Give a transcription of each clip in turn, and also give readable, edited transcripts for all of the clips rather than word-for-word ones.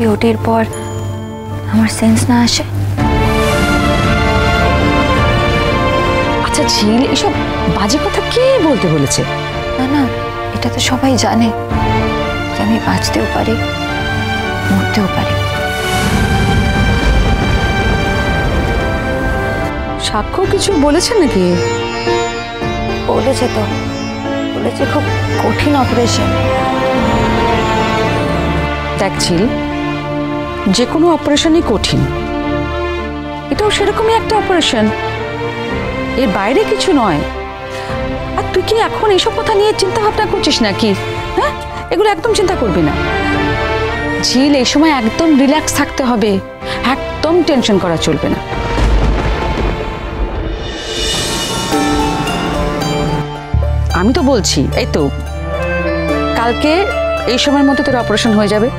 যদি ওটির পর আমার সেন্স না আসে? আচ্ছা ঝিল, এসব বাজে কথা কে বলতে বলেছে? না না, এটা তো সবাই জানে যে আমি বাঁচতেও পারি, মরতেও পারি। সাক্ষ্য কিছু বলেছে নাকি? বলেছে তো, বলেছে খুব কঠিন অপারেশন। দেখ ঝিল, যে কোনো অপারেশনই কঠিন, এটাও সেরকমই একটা অপারেশন, এর বাইরে কিছু নয়। আর তুই কি এখন এইসব কথা নিয়ে চিন্তা ভাবনা করছিস নাকি? হ্যাঁ, এগুলো একদম চিন্তা করবি না ঝিল। এই সময় একদম রিল্যাক্স থাকতে হবে, একদম টেনশন করা চলবে না। আমি তো বলছি, এই তো কালকে এই সময়ের মধ্যে তোর অপারেশন হয়ে যাবে।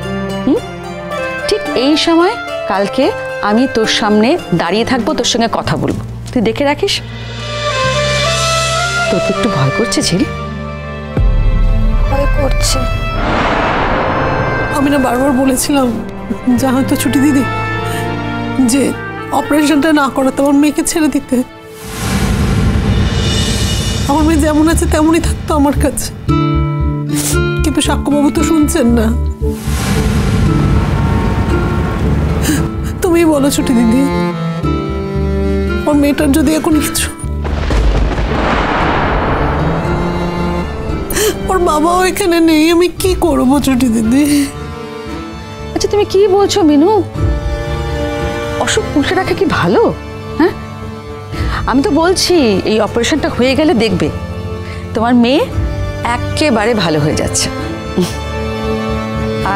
ঠিক এই সময় কালকে আমি তোর সামনে দাঁড়িয়ে থাকবো, তোর সঙ্গে কথা বলবো, তুই দেখে রাখিস। তোর কি একটু ভয় করছে ঝিল? ভয় করছে। আমি না বারবার বলেছিলাম যা হয়তো ছুটি দিদি, যে অপারেশনটা না করাতে আমার মেয়েকে ছেড়ে দিতে। আমার মেয়ে যেমন আছে তেমনই থাকতো আমার কাছে, কিন্তু সাক্ষ্যবাবু তো শুনছেন না। তুমি বলো ছুটি দিদি, আমার মেয়েটার যদি এখন কিছু, ওর বাবাও এখানে নেই, আমি কি করবো ছুটি দিদি? আচ্ছা তুমি কি বলছো মিনু? অসুখ পুষে রাখা কি ভালো? হ্যাঁ, আমি তো বলছি এই অপারেশনটা হয়ে গেলে দেখবে তোমার মেয়ে একেবারে ভালো হয়ে যাচ্ছে।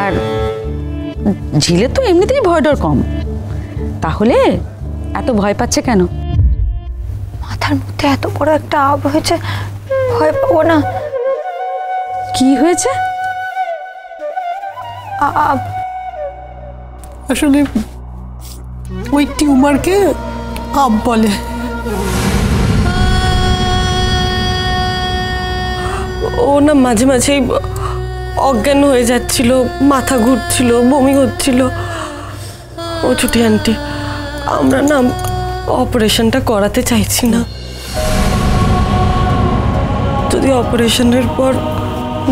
আর ঝিলে তো এমনিতেই ভয় ডর কম, তাহলে এত ভয় পাচ্ছে কেন? মাথার মধ্যে এত বড় একটা আব হয়েছে, ভয় পাবো না। কি হয়েছে? আসলে ওই টিউমারকে আব বলে। ও না মাঝে মাঝেই অজ্ঞান হয়ে যাচ্ছিল, মাথা ঘুরছিল, বমি হচ্ছিল। ও ছুটি আন্টি, আমরা না অপারেশনটা করাতে চাইছি না। যদি অপারেশনের পর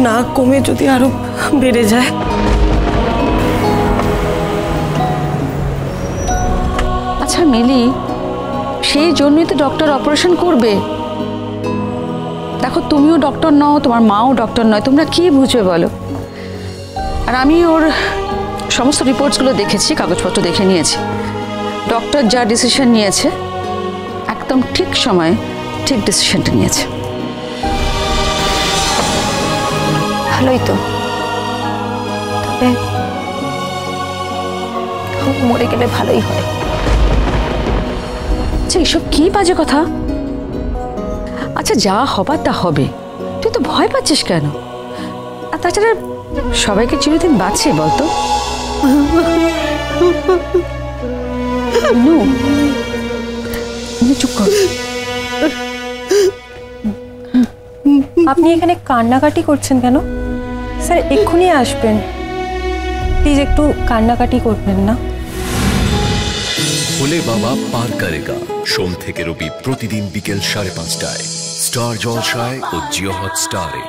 না কমে যদি আরো বেড়ে যায়। আচ্ছা মিলি, সেই জন্যই তো ডক্টর অপারেশন করবে। দেখো তুমিও ডক্টর নও, তোমার মাও ডক্টর নয়, তোমরা কি বুঝবে বলো? আর আমি ওর সমস্ত রিপোর্টসগুলো দেখেছি, কাগজপত্র দেখে নিয়েছি। ডক্টর যা ডিসিশন নিয়েছে একদম ঠিক সময়ে ঠিক ডিসিশনটা নিয়েছে। ভালোই তো, তবে মরে গেলে ভালোই হয়। আচ্ছা এসব কি বাজে কথা? আচ্ছা যা হবার তা হবে, তুই তো ভয় পাচ্ছিস কেন? আর তাছাড়া সবাইকে চিরদিন বাঁচে বলতো? চুপ কর। আপনি এখানে কান্নাকাটি করছেন কেন? স্যার এক্ষুনি আসবেন, প্লিজ একটু কান্নাকাটি করবেন না। ভোলে বাবা পার করেগা, সোম থেকে রবি প্রতিদিন বিকেল 5:30টায় স্টার জলসায় ও জিও হটস্টারে।